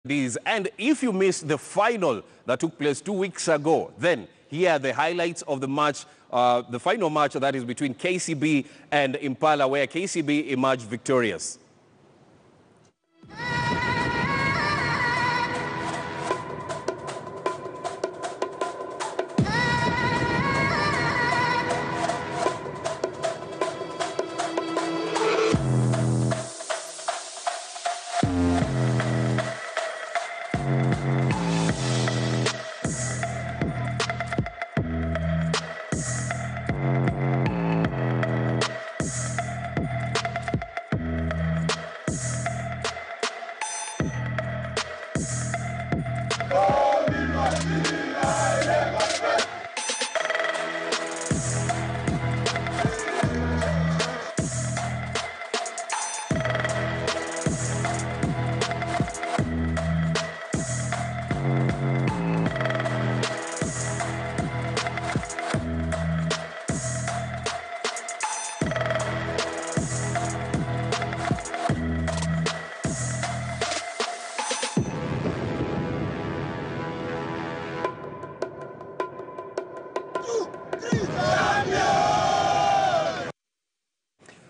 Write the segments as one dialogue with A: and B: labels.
A: And if you missed the final that took place 2 weeks ago, then here are the highlights of the match, the final match that is between KCB and Impala, where KCB emerged victorious.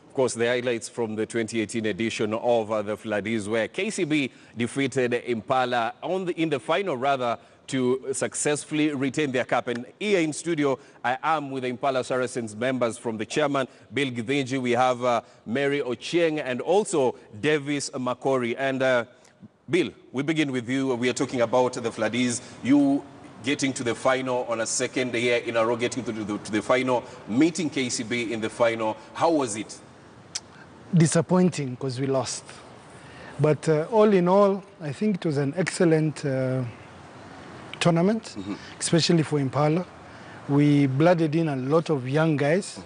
A: Of course, the highlights from the 2018 edition of the Floodies, where KCB defeated Impala in the final, to successfully retain their cup. And here in studio, I am with the Impala Saracens members, from the chairman, Bill Githinji. We have Mary Ochieng and also Davis Makori. And Bill, we begin with you. We are talking about the Floodies. You getting to the final on a second year in a row, getting to the final, meeting KCB in the final. How was it?
B: Disappointing because we lost. But all in all, I think it was an excellent tournament, especially for Impala. We blooded in a lot of young guys,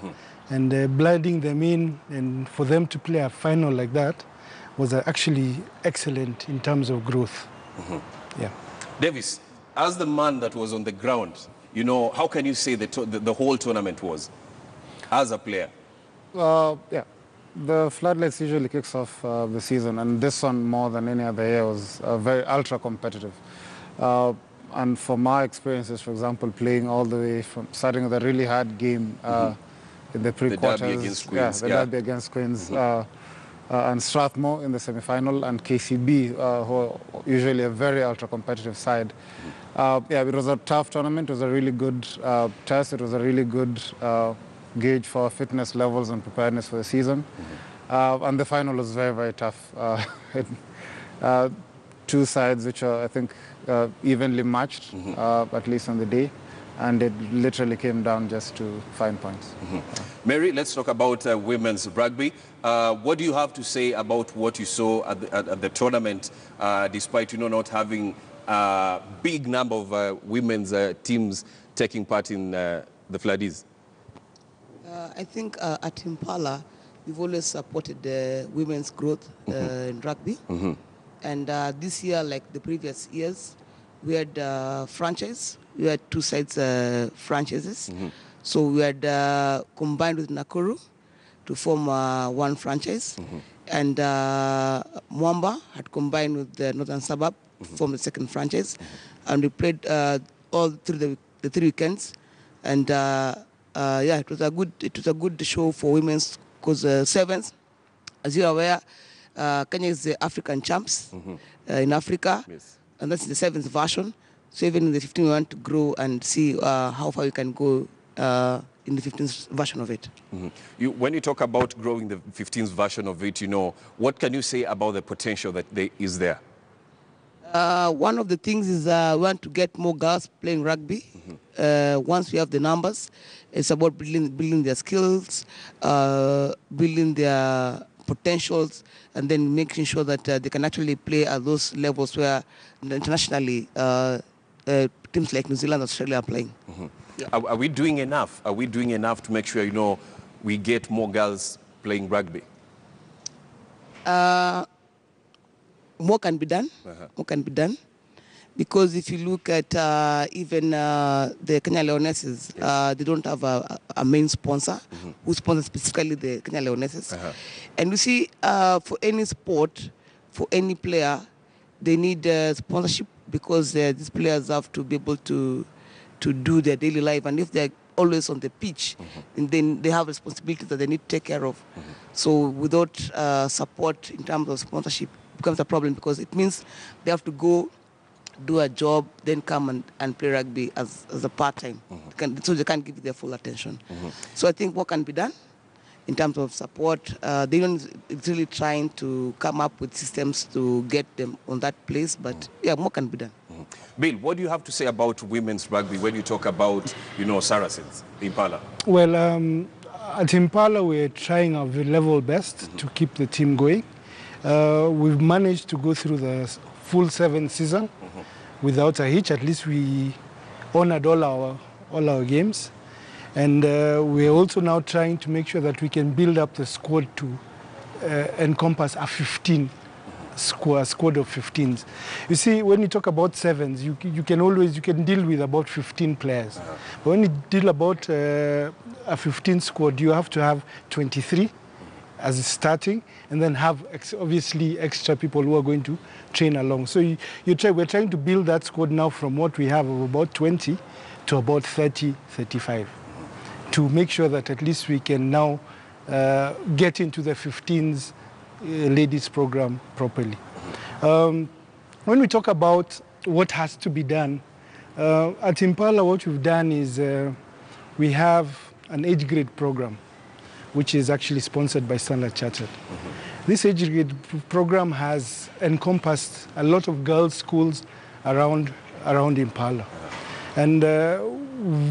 B: and blooding them in, and for them to play a final like that was actually excellent in terms of growth. Yeah.
A: Davis, as the man that was on the ground, you know, how can you say the whole tournament was, as a player?
C: Yeah. The Floodlights usually kicks off the season, and this one, more than any other year, was very ultra competitive. And from my experiences, for example, playing all the way from starting with a really hard game in the pre-quarters,
A: the derby against Queens,
C: the derby against Queens, and Strathmore in the semi-final, and KCB, who are usually a very ultra competitive side. Yeah, it was a tough tournament. It was a really good test. It was a really good gauge for fitness levels and preparedness for the season. And the final was very, very tough. Two sides which are, I think, evenly matched, at least on the day. And it literally came down just to fine points.
A: Mary, let's talk about women's rugby. What do you have to say about what you saw at the tournament, despite, you know, not having a big number of women's teams taking part in the Floodies?
D: I think at Impala, we've always supported the women's growth in rugby. And this year, like the previous years, we had franchise. We had two sides franchises. So we had combined with Nakuru to form one franchise. And Mwamba had combined with the Northern Suburb to form the second franchise. And we played all through the 3 weekends. And yeah, it was a good show for women's, because sevens, as you are aware, Kenya is the African champs in Africa, and that's the 7th version. So even in the 15th, we want to grow and see how far we can go in the 15th version of it.
A: When you talk about growing the 15th version of it, you know, what can you say about the potential that is there?
D: One of the things is we want to get more girls playing rugby. Once we have the numbers, it's about building their skills, building their potentials, and then making sure that they can actually play at those levels where internationally teams like New Zealand and Australia are playing.
A: Are we doing enough? Are we doing enough to make sure, you know, we get more girls playing rugby?
D: More can be done. More can be done. Because if you look at even the Kenya Leonesses, they don't have a main sponsor who sponsors specifically the Kenya Leonesses. And you see, for any sport, for any player, they need sponsorship because these players have to be able to do their daily life. And if they're always on the pitch, and then they have responsibilities that they need to take care of. So without support in terms of sponsorship, it becomes a problem because it means they have to go do a job, then come and play rugby as a part-time. So they can't give their full attention. So I think what can be done in terms of support, they don't really trying to come up with systems to get them on that place, but yeah, more can be done.
A: Bill, what do you have to say about women's rugby when you talk about, Saracens, Impala?
B: Well, at Impala, we're trying our level best to keep the team going. We've managed to go through the full 7th season without a hitch. At least we honored all our games. And we're also now trying to make sure that we can build up the squad to encompass a 15 squad of 15s. You see, when you talk about 7s, you can deal with about 15 players. But when you deal about a 15 squad, you have to have 23 as starting, and then have obviously extra people who are going to train along. So we're trying to build that squad now from what we have of about 20 to about 30, 35, to make sure that at least we can now get into the 15s ladies program properly. When we talk about what has to be done, at Impala what we've done is we have an age grade program which is actually sponsored by Standard Chartered. This age grade program has encompassed a lot of girls' schools around Impala. And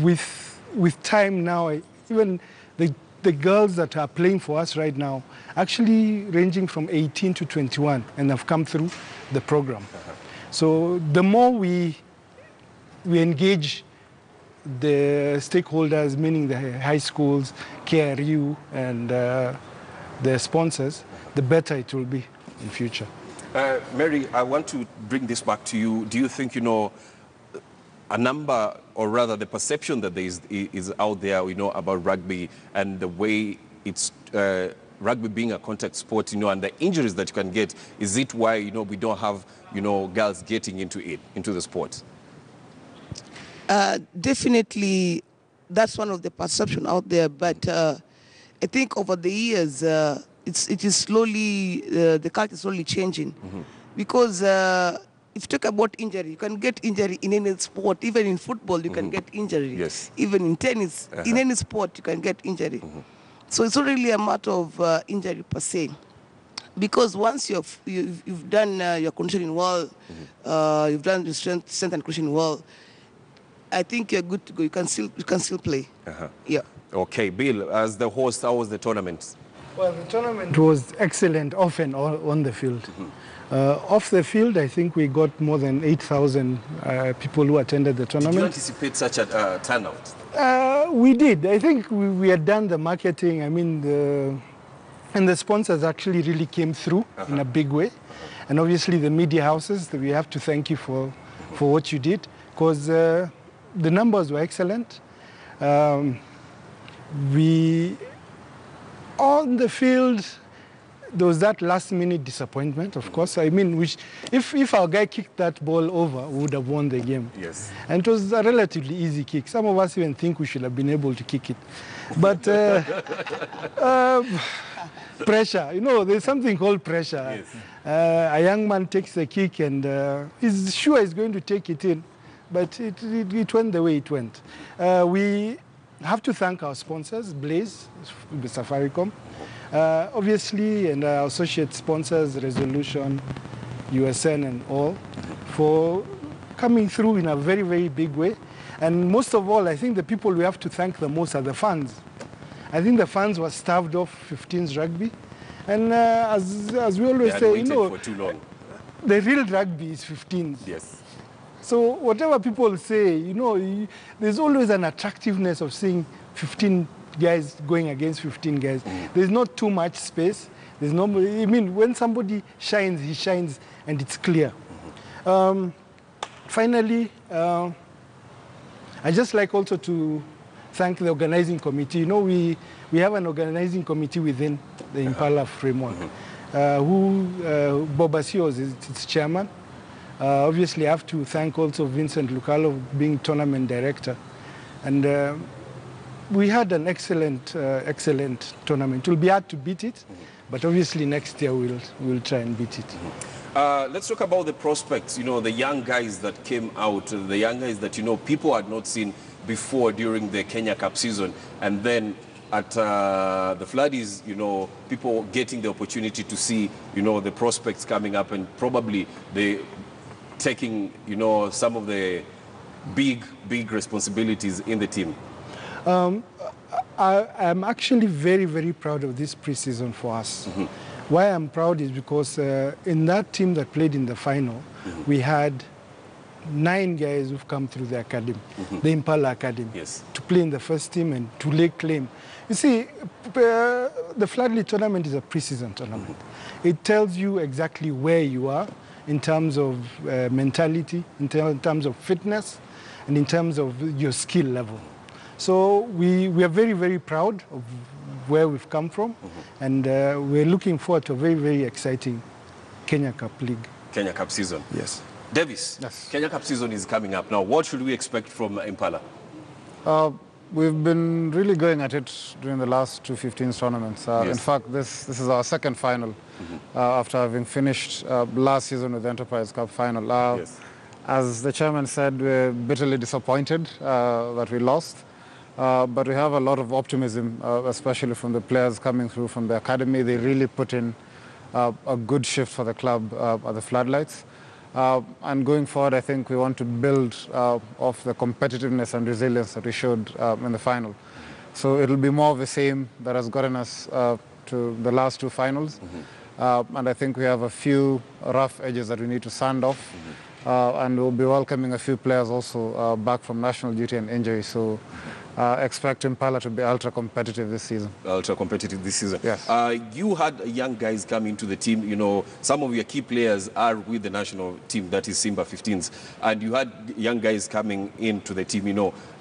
B: with time now, even the girls that are playing for us right now, actually ranging from 18 to 21, and have come through the program. So the more we engage the stakeholders, meaning the high schools, KRU, and the sponsors, the better it will be in future.
A: Mary, I want to bring this back to you. Do you think, a number, or rather the perception that there is out there, about rugby and the way it's rugby being a contact sport, and the injuries that you can get, is it why, we don't have, girls getting into the sport?
D: Definitely, that's one of the perception out there. But I think over the years, it is slowly, the culture is slowly changing. Because if you talk about injury, you can get injury in any sport. Even in football, you can get injury.
A: Yes.
D: Even in tennis, in any sport, you can get injury. So it's not really a matter of injury per se. Because once you've done your conditioning well, you've done your strength and conditioning well, I think you're good to go. You can still play. Yeah.
A: Okay, Bill, as the host, how was the tournament?
B: Well, the tournament was excellent off and on the field. Off the field, I think we got more than 8,000 people who attended the tournament.
A: Did you anticipate such a turnout?
B: We did. I think we had done the marketing. I mean, and the sponsors actually really came through in a big way. And obviously the media houses, we have to thank you for what you did, because the numbers were excellent. On the field, there was that last-minute disappointment, of course. I mean, if our guy kicked that ball over, we would have won the game.
A: Yes.
B: And it was a relatively easy kick. Some of us even think we should have been able to kick it. But pressure, there's something called pressure.
A: Yes.
B: A young man takes the kick and he's sure he's going to take it in. But it went the way it went. We have to thank our sponsors, Blaze, Safaricom, obviously, and our associate sponsors, Resolution, USN, and all, for coming through in a very, very big way. And most of all, I think the people we have to thank the most are the fans. I think the fans were starved of 15s rugby. And as we always say,
A: for too long.
B: The real rugby is 15s.
A: Yes.
B: So whatever people say, there's always an attractiveness of seeing 15 guys going against 15 guys. There's not too much space. There's no, when somebody shines, he shines, and it's clear. Finally, I just like also to thank the organizing committee. We have an organizing committee within the Impala framework, who Bob Asio is its chairman. Obviously, I have to thank also Vincent Lucalo being tournament director. And we had an excellent tournament. It will be hard to beat it, but obviously next year we'll try and beat it.
A: Let's talk about the prospects, the young guys that came out, the young guys that, people had not seen before during the Kenya Cup season. And then at the Floodies, people getting the opportunity to see, the prospects coming up and probably they taking, some of the big responsibilities in the team.
B: I'm actually very, very proud of this preseason for us. Why I'm proud is because in that team that played in the final, we had 9 guys who've come through the academy, the Impala Academy, to play in the first team and to lay claim. You see, the Floodley tournament is a preseason tournament. It tells you exactly where you are in terms of mentality, in terms of fitness, and in terms of your skill level. So we are very, very proud of where we've come from, and we're looking forward to a very, very exciting Kenya Cup League.
A: Kenya Cup season.
B: Yes.
A: Davis, Kenya Cup season is coming up now. What should we expect from Impala?
C: We've been really going at it during the last 2 15s tournaments. In fact, this is our second final after having finished last season with the Enterprise Cup final. As the chairman said, we're bitterly disappointed that we lost. But we have a lot of optimism, especially from the players coming through from the academy. They really put in a good shift for the club at the Floodlights. And going forward, I think we want to build off the competitiveness and resilience that we showed in the final. So it'll be more of the same that has gotten us to the last 2 finals. And I think we have a few rough edges that we need to sand off. And we'll be welcoming a few players also back from national duty and injury. So expect Impala to be ultra competitive this season.
A: Ultra competitive this season.
C: Yes.
A: You had young guys come into the team. Some of your key players are with the national team, that is Simba 15s. And you had young guys coming into the team.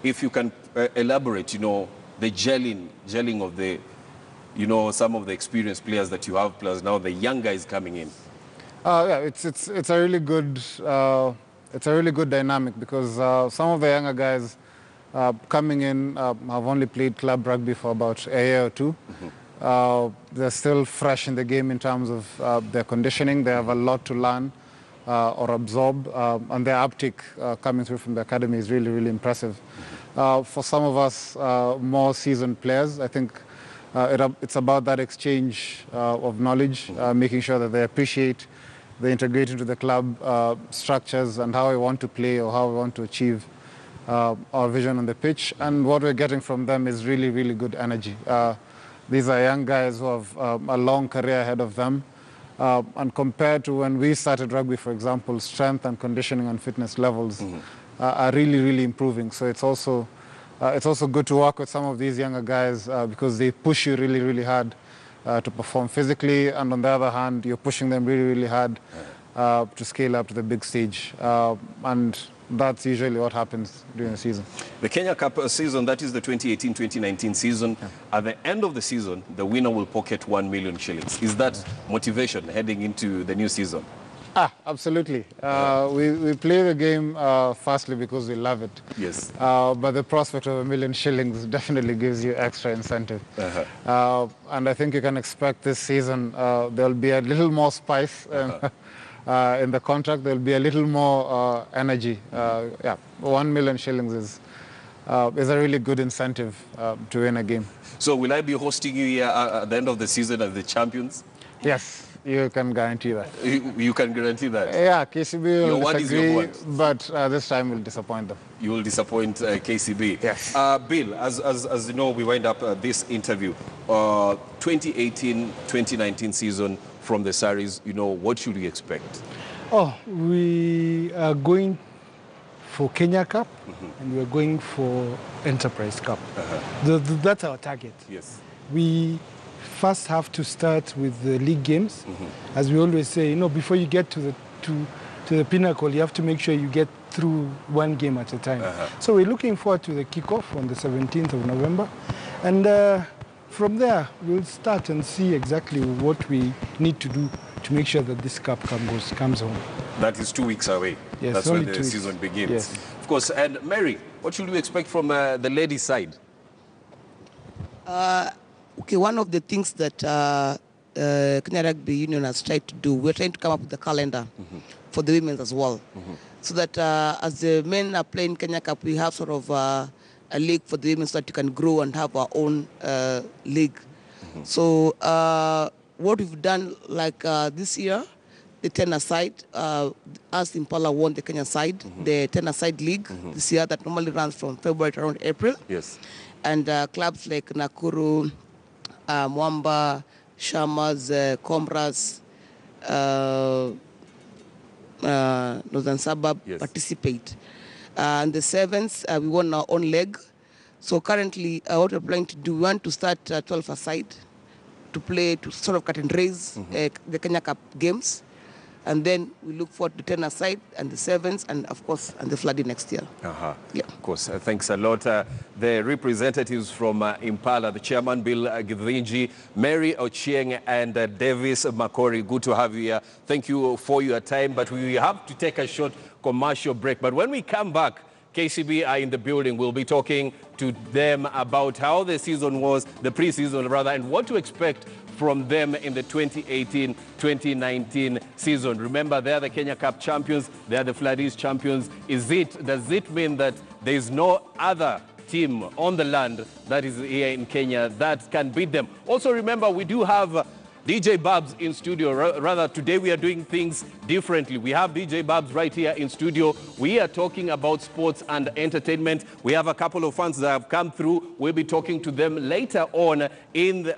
A: If you can elaborate, the gelling of the, some of the experienced players that you have, plus now the young guys coming in.
C: It's a really good dynamic because some of the younger guys coming in have only played club rugby for about a year or 2. They're still fresh in the game in terms of their conditioning. They have a lot to learn or absorb, and their uptick coming through from the academy is really, really impressive. For some of us more seasoned players, I think it's about that exchange of knowledge, making sure that they appreciate, they integrate into the club structures and how we want to play or how we want to achieve our vision on the pitch. And what we're getting from them is really, really good energy. These are young guys who have a long career ahead of them. And compared to when we started rugby, for example, strength and conditioning and fitness levels are really, really improving. So it's also good to work with some of these younger guys because they push you really, really hard to perform physically. And on the other hand, you're pushing them really, really hard to scale up to the big stage. And that's usually what happens during the season.
A: The Kenya Cup season, that is the 2018-2019 season. At the end of the season, the winner will pocket 1 million shillings. Is that motivation heading into the new season?
C: Absolutely. We play the game firstly because we love it.
A: Yes.
C: But the prospect of 1 million shillings definitely gives you extra incentive. And I think you can expect this season there'll be a little more spice. In the contract, there'll be a little more energy. 1 million shillings is a really good incentive to win a game.
A: So will I be hosting you here at the end of the season as the champions?
C: Yes, you can guarantee that.
A: You can guarantee that?
C: Yeah, KCB will disagree,
A: but
C: this time we'll disappoint them.
A: You will disappoint KCB?
C: Yes.
A: Bill, as you know, we wind up this interview. 2018-2019 season from the series, what should we expect?
B: We are going for Kenya Cup and we're going for Enterprise Cup. That's our target.
A: Yes.
B: We first have to start with the league games. As we always say, before you get to the pinnacle, you have to make sure you get through one game at a time. So we're looking forward to the kickoff on the 17th of November. And from there, we'll start and see exactly what we need to do to make sure that this cup comes home.
A: That is 2 weeks away.
B: Yes,
A: That's when
B: only
A: the
B: 2 weeks.
A: season begins.
B: Yes.
A: Of course. And Mary, what should we expect from the ladies' side?
D: Okay, one of the things that Kenya Rugby Union has tried to do, we're trying to come up with a calendar for the women as well. So that as the men are playing Kenya Cup, we have sort of a league for the women so that you can grow and have our own league. So what we've done, like this year, the 10-a-side, us Impala won the Kenya side, the 10-a-side league this year that normally runs from February to around April.
A: Yes.
D: And clubs like Nakuru, Mwamba, Shamas, Comras, Northern Suburb participate. And the sevens, we won our own leg. So currently, what we're planning to do, we want to start 12-a-side to play, to sort of cut and raise the Kenya Cup games. And then we look forward to 10-a-side and the sevens and, of course, and the flooding next year.
A: Yeah. Of course. Thanks a lot. The representatives from Impala, the chairman, Bill Githinji, Mary Ochieng, and Davis Makori, good to have you here. Thank you for your time, but we have to take a short commercial break. But when we come back, KCB are in the building. We'll be talking to them about how the season was, the pre-season rather, and what to expect from them in the 2018-2019 season. Remember, they are the Kenya Cup champions. They are the Fladis champions. Does it mean that there is no other team on the land that is here in Kenya that can beat them? Also, remember, we do have DJ Babs in studio. Rather, today we are doing things differently. We have DJ Babs right here in studio. We are talking about sports and entertainment. We have a couple of fans that have come through. We'll be talking to them later on in the,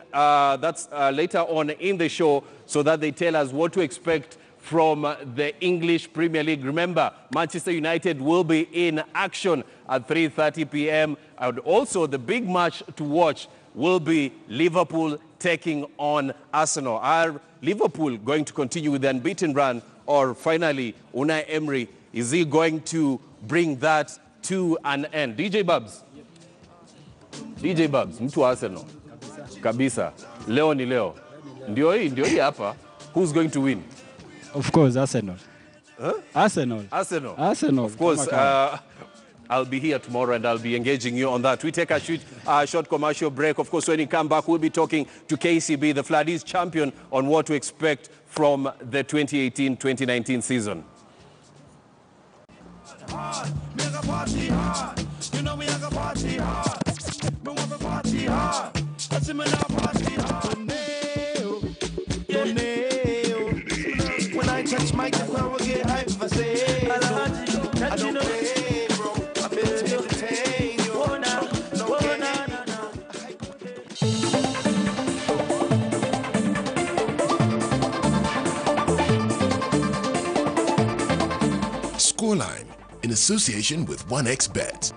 A: later on in the show, so that they tell us what to expect from the English Premier League. Remember, Manchester United will be in action at 3:30 p.m. And also the big match to watch will be Liverpool taking on Arsenal. Are Liverpool going to continue with the unbeaten run, or finally Unai Emery, is he going to bring that to an end? DJ Babs. DJ Babs, mtu wa Arsenal. Kabisa. Leo ni leo. Ndio hii hapa. Who's going to win?
E: Of course, Arsenal.
A: Huh?
E: Arsenal.
A: Of course, I'll be here tomorrow and I'll be engaging you on that. We take a short commercial break. Of course, when we come back, we'll be talking to KCB, the Fladis champion, on what to expect from the 2018-2019 season.
F: When I touch mic, the crowd will get hype if I say I don't play, bro. I'm here to entertain you. No game.
G: Scoreline, in association with 1xBet.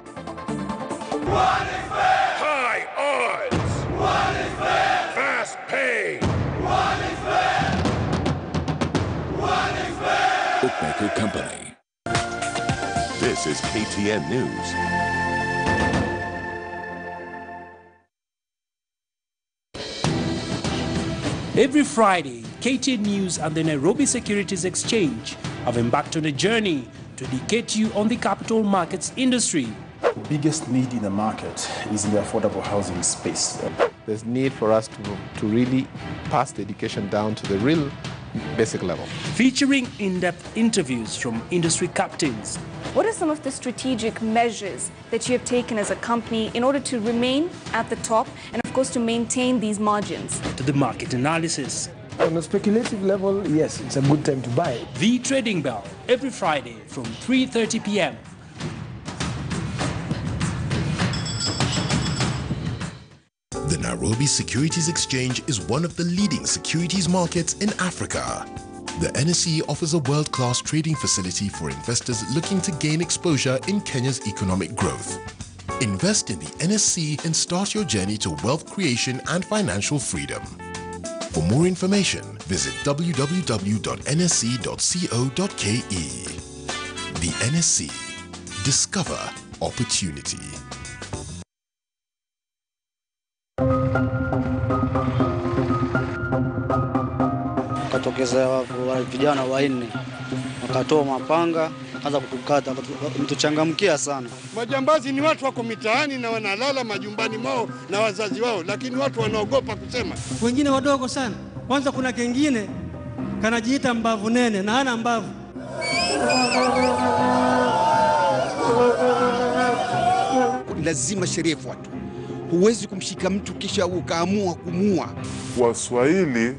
H: 1xBet! High odds! 1xBet! Fast pay! 1xBet! 1xBet!
G: Bookmaker Company. This is KTN News.
I: Every Friday, KTN News and the Nairobi Securities Exchange have embarked on a journey to educate you on the capital markets industry.
J: The biggest need in the market is in the affordable housing space.
K: There's need for us to really pass the education down to the real basic level.
I: Featuring in-depth interviews from industry captains.
L: What are some of the strategic measures that you have taken as a company in order to remain at the top and, of course, to maintain these margins?
I: To the market analysis.
M: On a speculative level, yes, it's a good time to buy.
I: The Trading Bell, every Friday from 3:30 p.m.
G: The Nairobi Securities Exchange is one of the leading securities markets in Africa. The NSE offers a world-class trading facility for investors looking to gain exposure in Kenya's economic growth. Invest in the NSE and start your journey to wealth creation and financial freedom. For more information, visit www.nsc.co.ke. The NSE. Discover opportunity.
N: Katokeza vijana wanne akatoa mapanga akaanza kutukata, mtuchangamkia sana.
O: Majambazi ni watu wako mitaani na wanalala majumbani mwao na wazazi wao, lakini watu wanaogopa kusema.
P: Wengine wadogo sana. Kwanza kuna kengine kanajiita mbavu nene na hana mbavu.
Q: Lazima sheria ifuatwe. Huwezi kumshika mtu kisha ukaamua kumua.
R: Waswahili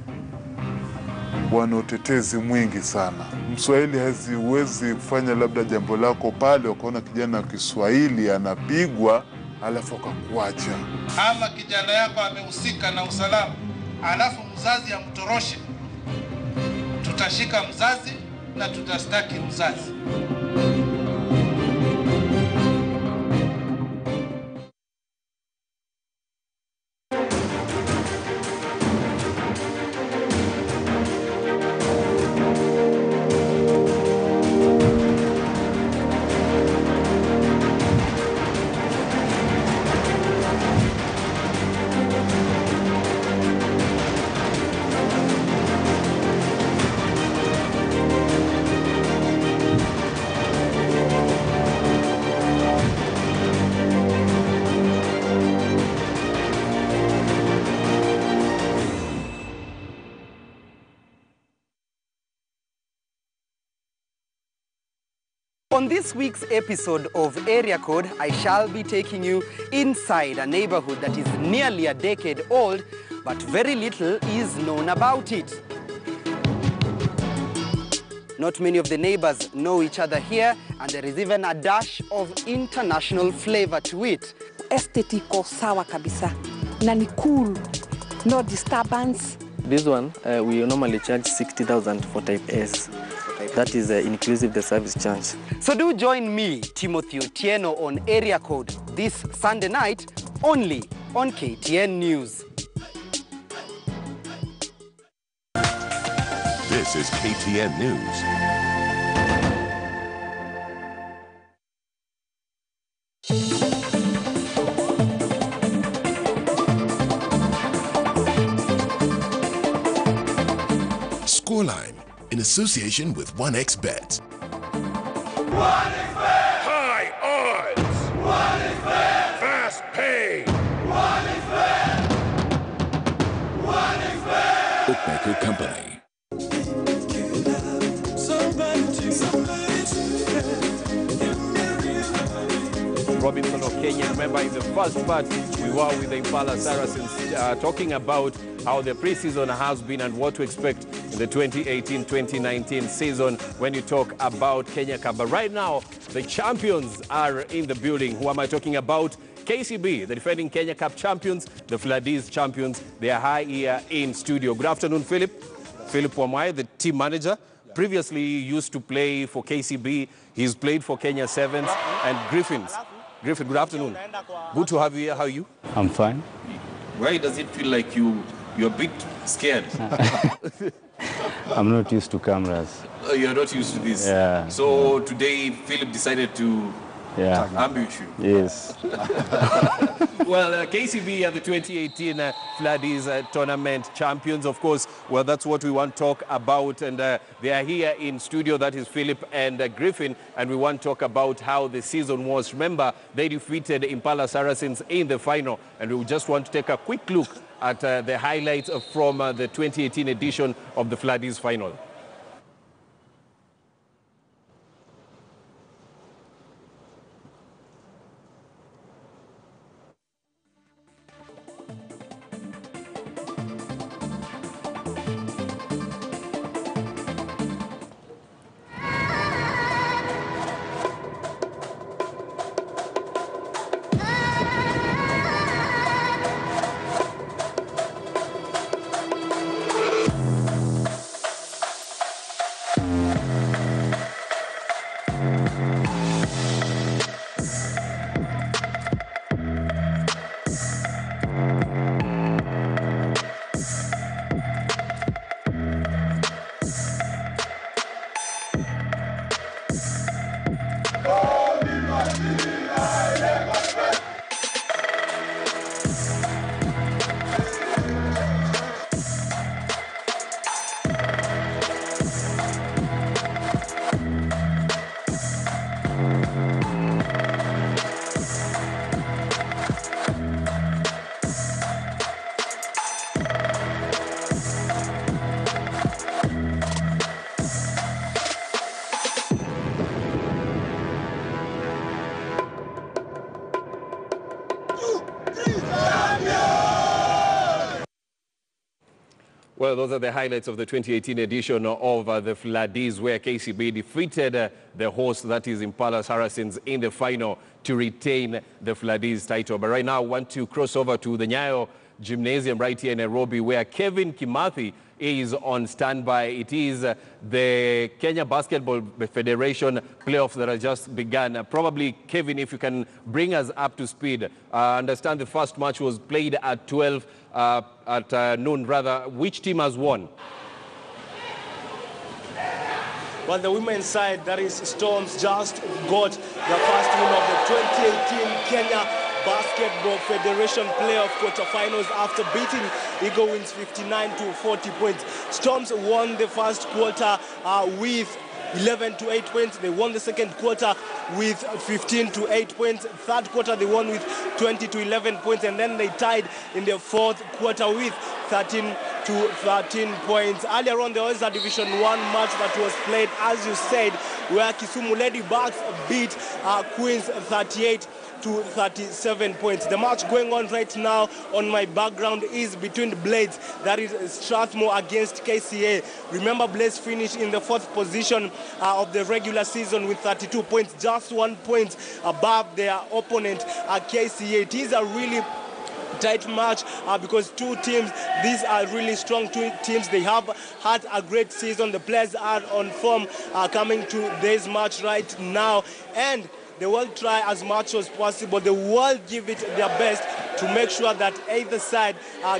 R: wana utetezi mwingi sana. Mswahili haziwezi kufanya labda jambo lako pale ukaona kijana wa Kiswahili anapigwa alafu akakuacha.
S: Ama kijana yako amehusika na usalama alafu mzazi amtoroshe, tutashika mzazi na tutastaki mzazi.
T: On this week's episode of Area Code, I shall be taking you inside a neighborhood that is nearly a decade old, but very little is known about it. Not many of the neighbors know each other here, and there is even a dash of international flavor to it.
U: Estate iko sawa kabisa, na ni cool, no disturbance.
V: This one, we normally charge 60,000 for type S. That is inclusive the service charge.
T: So do join me, Timothy Otieno, on Area Code this Sunday night, only on KTN News.
H: This is KTN News.
G: Scoreline, in association with 1xBet.
H: High odds. Fast pay.
G: Bookmaker Company.
A: Robinson of Kenya. Remember, in the first part, we were with the Impala Saracens talking about how the preseason has been and what to expect in the 2018-2019 season when you talk about Kenya Cup. But right now, the champions are in the building. Who am I talking about? KCB, the defending Kenya Cup champions, the Fladis champions. They are here in studio. Good afternoon, Philip. Philip Wamai, the team manager. Previously, he used to play for KCB. He's played for Kenya Sevens and Griffins. Griffin, good afternoon. Good to have you here. How are you?
W: I'm fine.
A: Why does it feel like you're a bit scared?
W: I'm not used to cameras.
A: You're not used to this?
W: Yeah.
A: So today, Philip decided to ambush you?
W: Yes.
A: Well, KCB are the 2018 Fladis tournament champions. Of course, well, that's what we want to talk about. And they are here in studio. That is Philip and Griffin. And we want to talk about how the season was. Remember, they defeated Impala Saracens in the final. And we just want to take a quick look at the highlights from the 2018 edition of the Fladis final. Well, those are the highlights of the 2018 edition of the Fladies, where KCB defeated the host, that is Impala Saracens, in the final to retain the Fladies title. But right now, I want to cross over to the Nyayo Gymnasium right here in Nairobi, where Kevin Kimathi is on standby. It is the Kenya Basketball Federation playoffs that have just begun. Probably, Kevin, if you can bring us up to speed. I understand the first match was played at 12, at noon rather. Which team has won?
B: Well, the women's side, that is Storms, just got the first win of the 2018 Kenya Basketball Federation playoff quarterfinals after beating Eagle Wings 59 to 40 points. Storms won the first quarter with 11 to 8 points. They won the second quarter with 15 to 8 points. Third quarter they won with 20 to 11 points, and then they tied in the fourth quarter with 13 to 13 points. Earlier on, there was a Division 1 match that was played, as you said, where Kisumu Lady Bucks beat Queens 38 to 37 points. The match going on right now on my background is between Blades, that is Strathmore against KCA. Remember, Blades finished in the fourth position of the regular season with 32 points, just 1 point above their opponent KCA. It is a really tight match because two teams, these are really strong two teams. They have had a great season. The players are on form coming to this match right now, and they will try as much as possible. They will give it their best to make sure that either side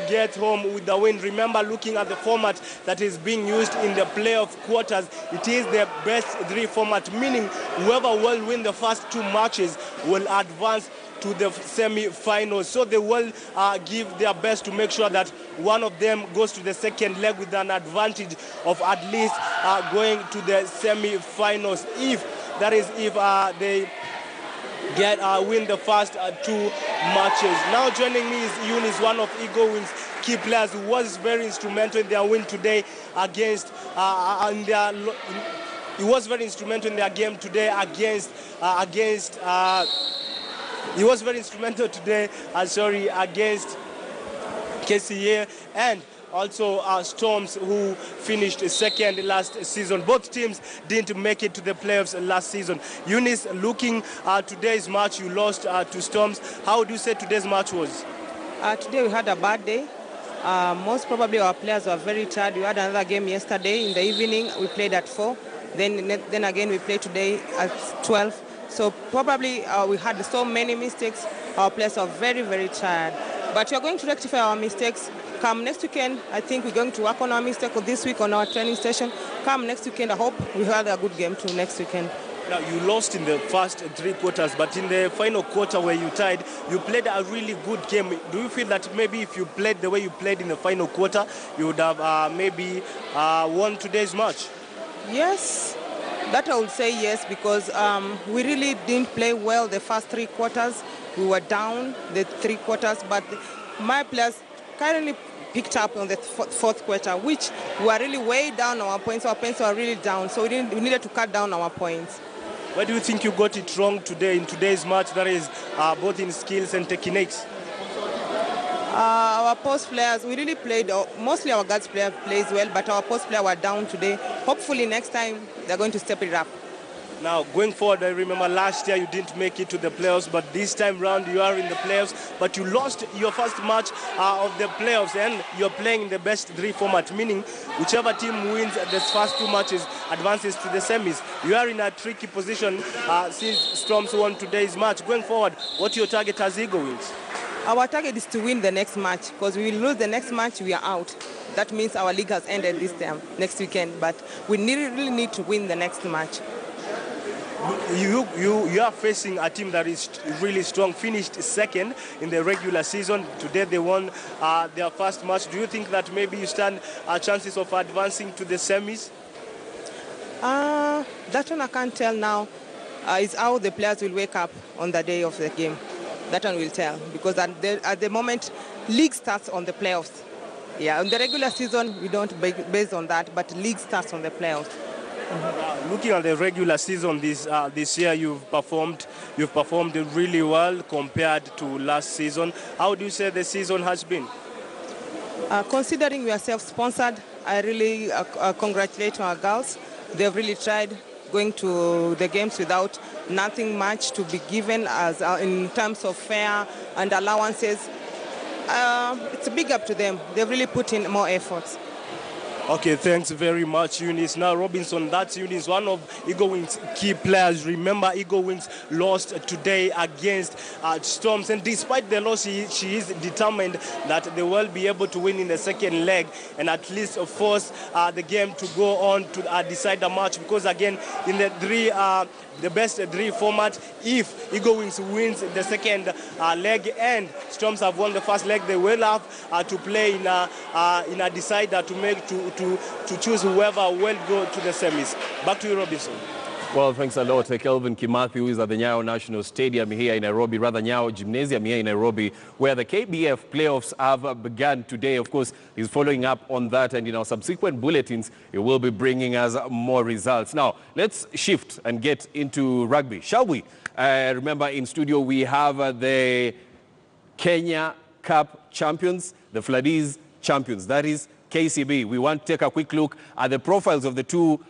B: gets home with the win. Remember, looking at the format that is being used in the playoff quarters, it is the best three format, meaning whoever will win the first two matches will advance to the semi-finals. So they will give their best to make sure that one of them goes to the second leg with an advantage of at least going to the semi-finals. If they win the first two matches. Now joining me is Eunice, one of Eagle Wings' key players, who was very instrumental in their win today against he was very instrumental in their game today against he was very instrumental today against KCA, and also Storms, who finished second last season. Both teams didn't make it to the playoffs last season. Eunice, looking at today's match, you lost to Storms. How would you say today's match was?
U: Today we had a bad day. Most probably our players were very tired. We had another game yesterday in the evening. We played at 4. Then again we played today at 12. So probably we had so many mistakes. Our players are very, very tired. But we are going to rectify our mistakes. Come next weekend, I think we're going to work on our mistake this week on our training station. Come next weekend, I hope we had a good game too next weekend.
B: Now, you lost in the first 3 quarters, but in the final quarter where you tied, you played a really good game. Do you feel that maybe if you played the way you played in the final quarter, you would have maybe won today's match?
U: Yes, that I would say yes, because we really didn't play well the first 3 quarters. We were down the 3 quarters, but my players currently picked up on the fourth quarter, which were really way down our points. Our points were really down, so we needed to cut down our points.
B: Where do you think you got it wrong today in today's match, that is both in skills and techniques?
U: Our post players, we really played, mostly our guards player plays well, but our post player were down today. Hopefully next time they're going to step it up.
B: Now, going forward, I remember last year you didn't make it to the playoffs, but this time round you are in the playoffs, but you lost your first match of the playoffs, and you're playing in the best 3 format, meaning whichever team wins the first 2 matches advances to the semis. You are in a tricky position since Storms won today's match. Going forward, what's your target as Eagle Wings?
U: Our target is to win the next match, because we will lose the next match, we are out. That means our league has ended this time, next weekend, but we really need to win the next match.
B: You are facing a team that is really strong, finished second in the regular season. Today they won their first match. Do you think that maybe you stand chances of advancing to the semis?
U: That one I can't tell now. is how the players will wake up on the day of the game. That one will tell, because at the moment, league starts on the playoffs. Yeah, in the regular season, we don't base on that, but league starts on the playoffs.
B: Looking at the regular season this year, you've performed really well compared to last season. How do you say the season has been?
U: Considering we are self-sponsored, I really congratulate our girls. They've really tried going to the games without nothing much to be given as in terms of fare and allowances. It's big up to them. They've really put in more efforts.
B: Okay, thanks very much, Eunice. Now, Robinson, that's Eunice, one of Eagle Wings' key players. Remember, Eagle Wings lost today against Storms, and despite the loss, she is determined that they will be able to win in the second leg and at least force the game to go on to decide the match, because again, in the best three format, if Eagle Wings wins the second leg and Storms have won the first leg, they will have to play in a decider to choose whoever will go to the semis. Back to you, Robinson.
A: Well, thanks a lot, Kelvin Kimathi, who is at the Nyayo National Stadium here in Nairobi, rather Nyayo Gymnasium here in Nairobi, where the KBF playoffs have begun today. Of course, he's following up on that, and in our subsequent bulletins, he will be bringing us more results. Now, let's shift and get into rugby, shall we? Remember, in studio, we have the Kenya Cup champions, the Fladies champions, that is KCB. We want to take a quick look at the profiles of the two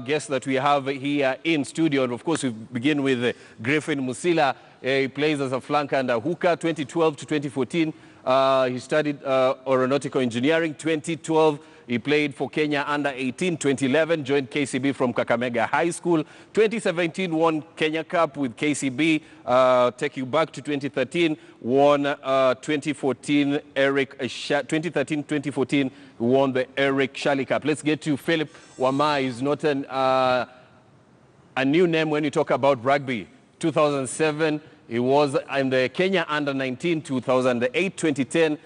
A: guests that we have here in studio. And of course, we begin with Griffin Musila. He plays as a flanker and a hooker, 2012 to 2014. He studied aeronautical engineering. 2012, he played for Kenya under 18. 2011, joined KCB from Kakamega High School. 2017, won Kenya Cup with KCB. Take you back to 2013, won 2014 2013-2014, won the Eric Shally Cup. Let's get to Philip Wamai. He's not a new name when you talk about rugby. 2007, he was in the Kenya under 19. 2008, 2010.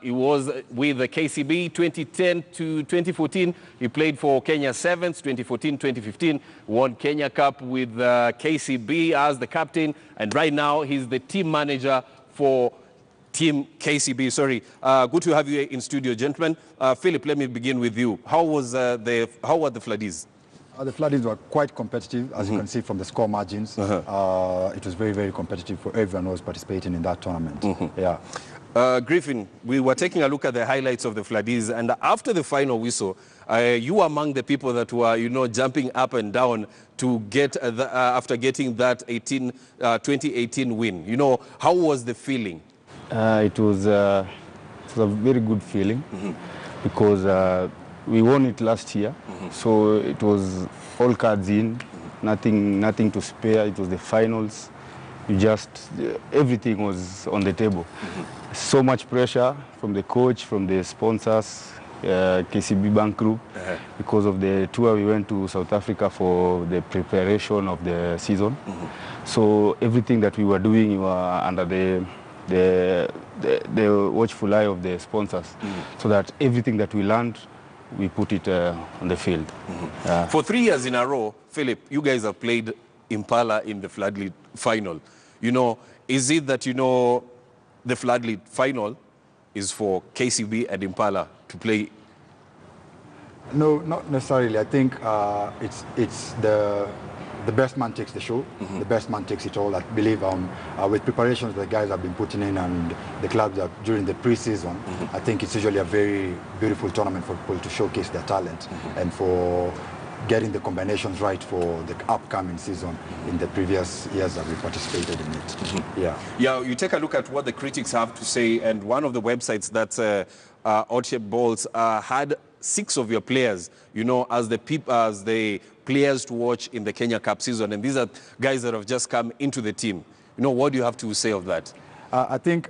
A: He was with the KCB. 2010 to 2014, he played for Kenya Sevens. 2014-2015, won Kenya Cup with KCB as the captain, and right now he's the team manager for Team KCB. Sorry, good to have you in studio, gentlemen. Philip, let me begin with you. How were the Fladies?
C: The Fladies were quite competitive, as you can see from the score margins. It was very, very competitive for everyone who was participating in that tournament. Yeah.
A: Griffin, we were taking a look at the highlights of the Fladies, and after the final whistle, you were among the people that were, jumping up and down to get after getting that 2018 win. How was the feeling?
D: It was a very good feeling because we won it last year, so it was all cards in, nothing to spare. It was the finals. Everything was on the table. So much pressure from the coach, from the sponsors, KCB Bank Group, because of the tour we went to South Africa for the preparation of the season. So everything that we were doing, we were under the watchful eye of the sponsors, so that everything that we learned, we put it on the field.
A: For 3 years in a row, Philip, you guys have played Impala in the Floodlit final. Is it that, the Floodlit final is for KCB and Impala to play?
C: No, not necessarily. I think it's the best man takes the show. The best man takes it all. I believe with preparations the guys have been putting in and the clubs during the pre-season, I think it's usually a very beautiful tournament for people to showcase their talent and for getting the combinations right for the upcoming season in the previous years that we participated in it.
A: Yeah, you take a look at what the critics have to say, and one of the websites that's Oddshaped Balls had 6 of your players, as the players to watch in the Kenya Cup season, and these are guys that have just come into the team. What do you have to say of that?
C: I think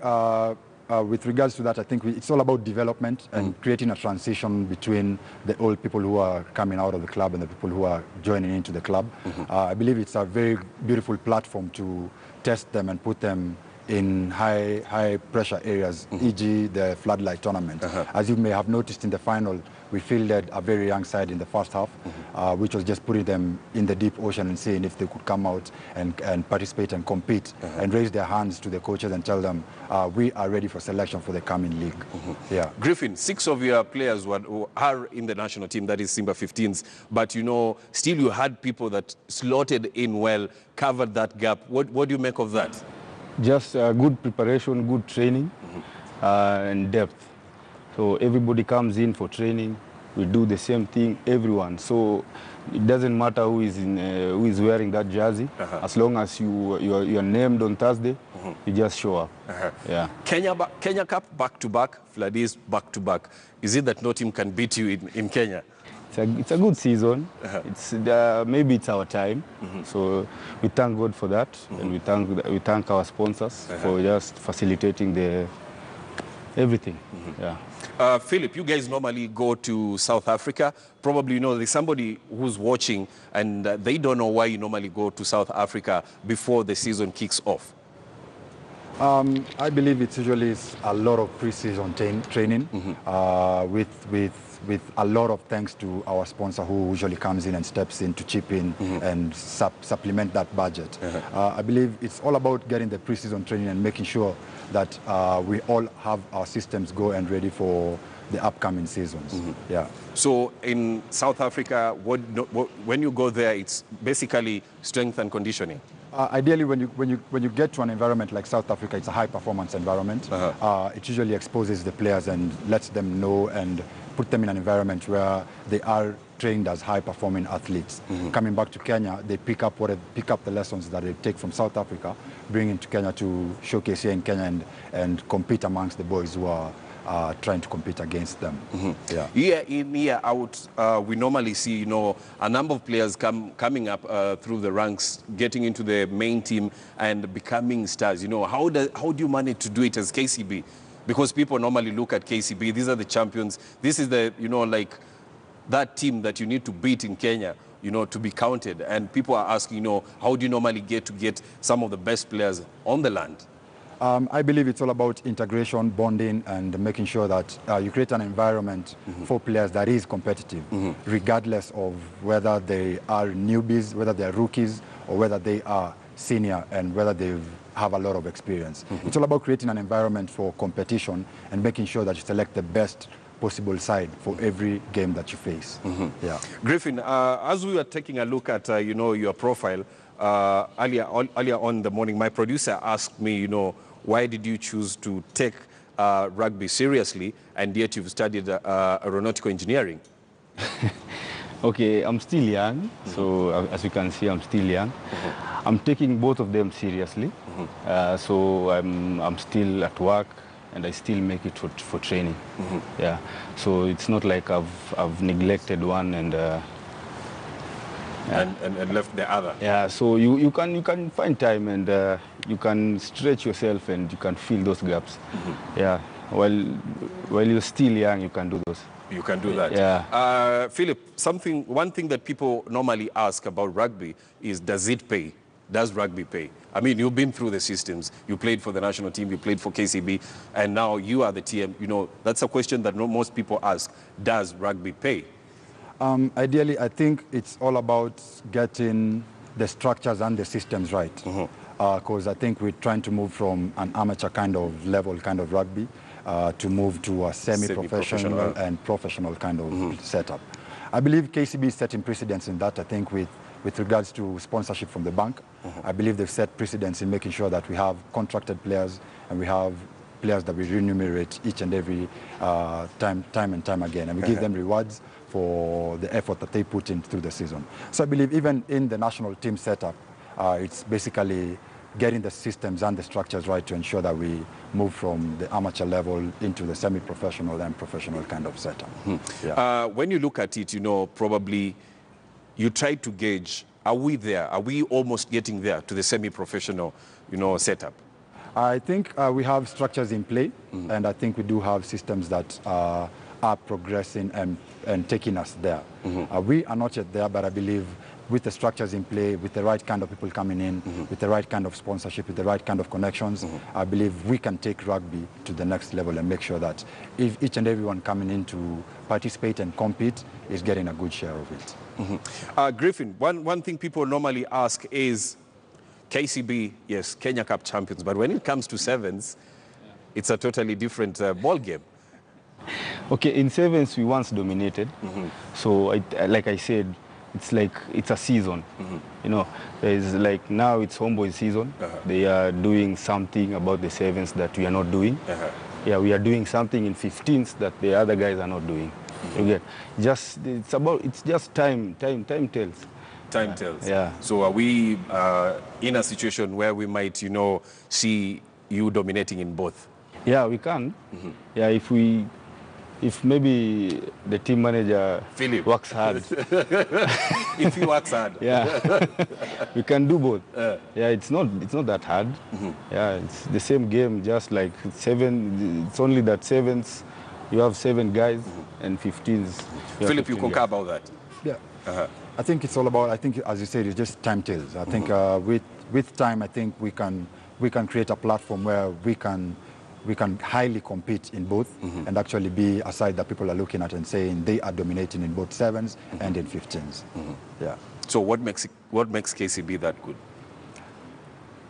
C: with regards to that, I think it's all about development and creating a transition between the old people who are coming out of the club and the people who are joining into the club. I believe it's a very beautiful platform to test them and put them in high pressure areas, e.g. the floodlight tournament. As you may have noticed in the final, we fielded a very young side in the first half, which was just putting them in the deep ocean and seeing if they could come out and participate and compete and raise their hands to the coaches and tell them we are ready for selection for the coming league. Yeah.
A: Griffin, 6 of your players are in the national team, that is Simba 15s, but you know, still you had people that slotted in well, covered that gap. What do you make of that?
D: Just good preparation, good training, and depth. So everybody comes in for training. We do the same thing, everyone. So it doesn't matter who is wearing that jersey. As long as you're named on Thursday, you just show up. Yeah.
A: Kenya Cup back-to-back, Fladis back-to-back. Is it that no team can beat you in Kenya?
D: It's a good season. Maybe it's our time. So we thank God for that, and we thank our sponsors for just facilitating everything. Yeah.
A: Philip, you guys normally go to South Africa. Probably, you know, there's somebody who's watching and they don't know why you normally go to South Africa before the season kicks off.
C: I believe it's usually a lot of pre-season training with a lot of thanks to our sponsor who usually comes in and steps in to chip in and supplement that budget. I believe it's all about getting the pre-season training and making sure that we all have our systems go and ready for the upcoming seasons. Yeah.
A: So in South Africa, when you go there, it's basically strength and conditioning?
C: Ideally, when you get to an environment like South Africa, it's a high-performance environment. It usually exposes the players and lets them know and put them in an environment where they are trained as high-performing athletes. Coming back to Kenya, they pick up the lessons that they take from South Africa, bring into Kenya to showcase here in Kenya and compete amongst the boys who are trying to compete against them. Yeah.
A: Year in, year out, we normally see, you know, a number of players coming up through the ranks, getting into the main team and becoming stars. You know, how do you manage to do it as KCB? Because people normally look at KCB, these are the champions. This is the, you know, like that team that you need to beat in Kenya, you know, to be counted. And people are asking, you know, how do you normally get some of the best players on the land?
C: I believe it's all about integration, bonding, and making sure that you create an environment for players that is competitive, regardless of whether they are newbies, whether they are rookies, or whether they are senior, and whether they have a lot of experience. It's all about creating an environment for competition and making sure that you select the best possible side for every game that you face. Yeah.
A: Griffin, as we were taking a look at, you know, your profile, earlier on in the morning, my producer asked me, you know, why did you choose to take rugby seriously, and yet you've studied aeronautical engineering?
D: Okay, I'm still young, so as you can see, I'm still young. I'm taking both of them seriously, so I'm still at work, and I still make it for training. Yeah, so it's not like I've neglected one and
A: left the other.
D: Yeah, so you can find time and you can stretch yourself and you can fill those gaps. Yeah, while you're still young, you can do those.
A: You can do that.
D: Yeah.
A: Philip, one thing that people normally ask about rugby is, does it pay? Does rugby pay? I mean, you've been through the systems. You played for the national team, you played for KCB, and now you are the TM. You know, that's a question that most people ask. Does rugby pay?
C: Ideally, I think it's all about getting the structures and the systems right. Because I think we're trying to move from an amateur kind of level, kind of rugby, to move to a semi-professional and professional kind of setup. I believe KCB is setting precedents in that, I think, with regards to sponsorship from the bank. I believe they've set precedents in making sure that we have contracted players and we have players that we remunerate each and every time and time again. And we give them rewards for the effort that they put in through the season. So I believe even in the national team setup, it's basically getting the systems and the structures right to ensure that we move from the amateur level into the semi-professional and professional kind of setup. Yeah.
A: When you look at it, you know, probably you try to gauge, are we there? Are we almost getting there to the semi-professional, you know, setup?
C: I think we have structures in play, and I think we do have systems that are are progressing and taking us there. We are not yet there, but I believe with the structures in play, with the right kind of people coming in, with the right kind of sponsorship, with the right kind of connections, I believe we can take rugby to the next level and make sure that if each and everyone coming in to participate and compete is getting a good share of it.
A: Griffin, one thing people normally ask is, KCB, yes, Kenya Cup champions, but when it comes to sevens, it's a totally different ball game.
D: Okay, in sevens we once dominated. So like I said, it's a season. You know, there's like now it's homeboy season. They are doing something about the sevens that we are not doing. Yeah, we are doing something in 15s that the other guys are not doing. You get it's just time tells.
A: Time tells.
D: Yeah.
A: So are we in a situation where we might, see you dominating in both?
D: Yeah, we can. Yeah, if maybe the team manager
A: Philip
D: works hard.
A: If he works hard.
D: Yeah. We can do both. Yeah, it's not that hard. Yeah, it's the same game, just like seven. It's only that sevens, you have 7 guys, and 15s.
A: Philip, you concur about that?
C: Yeah. I think it's all about, as you said, it's just time tells. I think with time, I think we can create a platform where we can highly compete in both and actually be a side that people are looking at and saying they are dominating in both sevens and in 15s. Yeah.
A: So what makes KCB that good?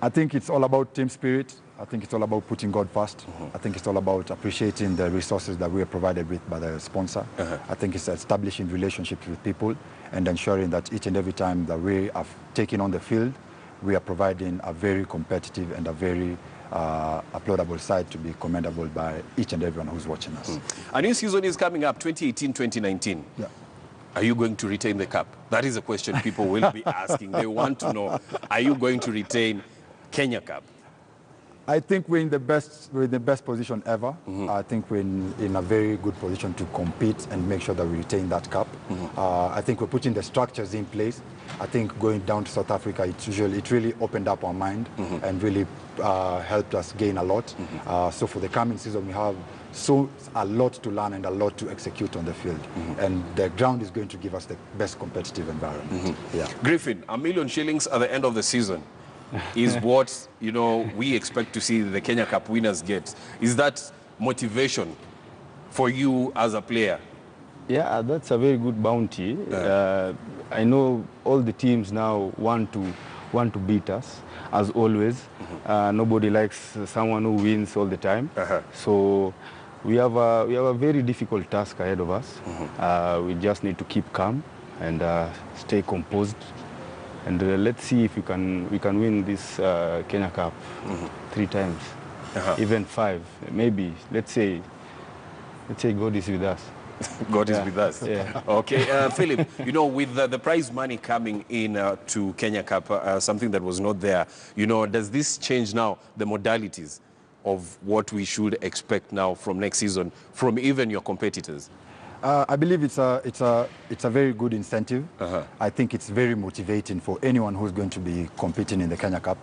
C: I think it's all about team spirit. I think it's all about putting God first. I think it's all about appreciating the resources that we are provided with by the sponsor. I think it's establishing relationships with people and ensuring that each and every time that we are taking on the field, we are providing a very competitive and a very applaudable side to be commendable by each and everyone who's watching us.
A: A new season is coming up, 2018-2019.
C: Yeah.
A: Are you going to retain the cup? That is a question people will be asking. They want to know, are you going to retain Kenya Cup?
C: I think we're in the best position ever. I think we're in a very good position to compete and make sure that we retain that cup. I think we're putting the structures in place. I think going down to South Africa, it really opened up our mind and really helped us gain a lot. So for the coming season, we have a lot to learn and a lot to execute on the field. And the ground is going to give us the best competitive environment. Yeah.
A: Griffin, $1 million shillings at the end of the season is what we expect to see the Kenya Cup winners get. Is that motivation for you as a player?
D: Yeah, that's a very good bounty. I know all the teams now want to beat us, as always. Nobody likes someone who wins all the time. So we have a very difficult task ahead of us. We just need to keep calm and stay composed. And let's see if we can win this Kenya Cup 3 times, even 5, maybe. Let's say God is with us.
A: God is with us.
D: Yeah.
A: Okay, Philip, with the prize money coming in to Kenya Cup, something that was not there, does this change now the modalities of what we should expect now from next season from even your competitors?
C: I believe it's a very good incentive. I think it's very motivating for anyone who's going to be competing in the Kenya Cup.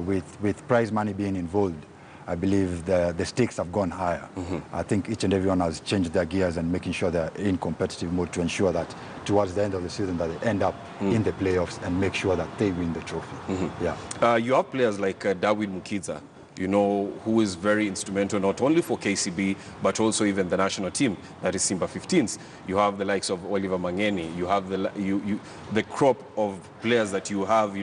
C: With prize money being involved, I believe the stakes have gone higher. I think each and everyone has changed their gears and making sure they're in competitive mode to ensure that towards the end of the season that they end up in the playoffs and make sure that they win the trophy. Yeah.
A: You have players like Darwin Mukiza, who is very instrumental not only for KCB, but also even the national team, that is Simba 15s. You have the likes of Oliver Mangeni. You have the crop of players that you have,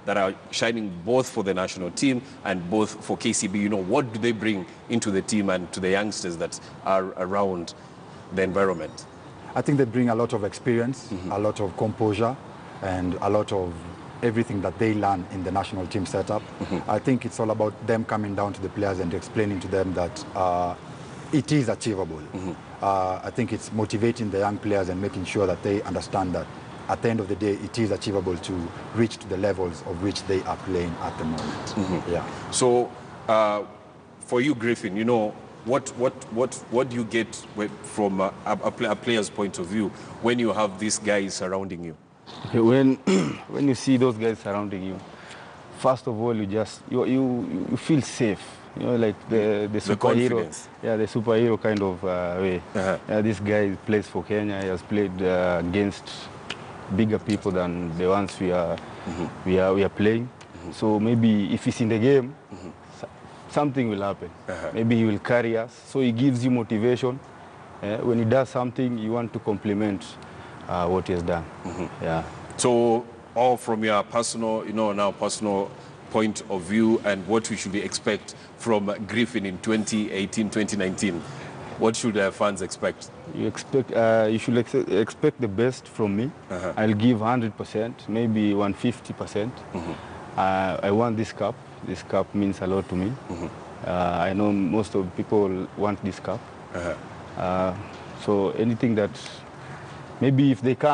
A: that are shining both for the national team and both for KCB. What do they bring into the team and to the youngsters that are around the environment?
C: I think they bring a lot of experience, a lot of composure, and a lot of everything that they learn in the national team setup. I think it's all about them coming down to the players and explaining to them that it is achievable. I think it's motivating the young players and making sure that they understand that at the end of the day, it is achievable to reach to the levels of which they are playing at the moment. Yeah.
A: So for you, Griffin, what do you get from a player's point of view when you have these guys surrounding you?
D: When you see those guys surrounding you, first of all, you feel safe. You know, like the superhero.
A: confidence.
D: Yeah, the superhero kind of way. Yeah, this guy plays for Kenya. He has played against bigger people than the ones we are playing. So maybe if he's in the game, something will happen. Maybe he will carry us. So he gives you motivation. When he does something, you want to compliment what he has done. Yeah.
A: So, all from your personal, personal point of view and what we should expect from Griffin in 2018, 2019, what should fans expect?
D: You should expect the best from me. I'll give 100%, maybe 150%. I want this cup. This cup means a lot to me. I know most of people want this cup. So anything that, maybe if they can,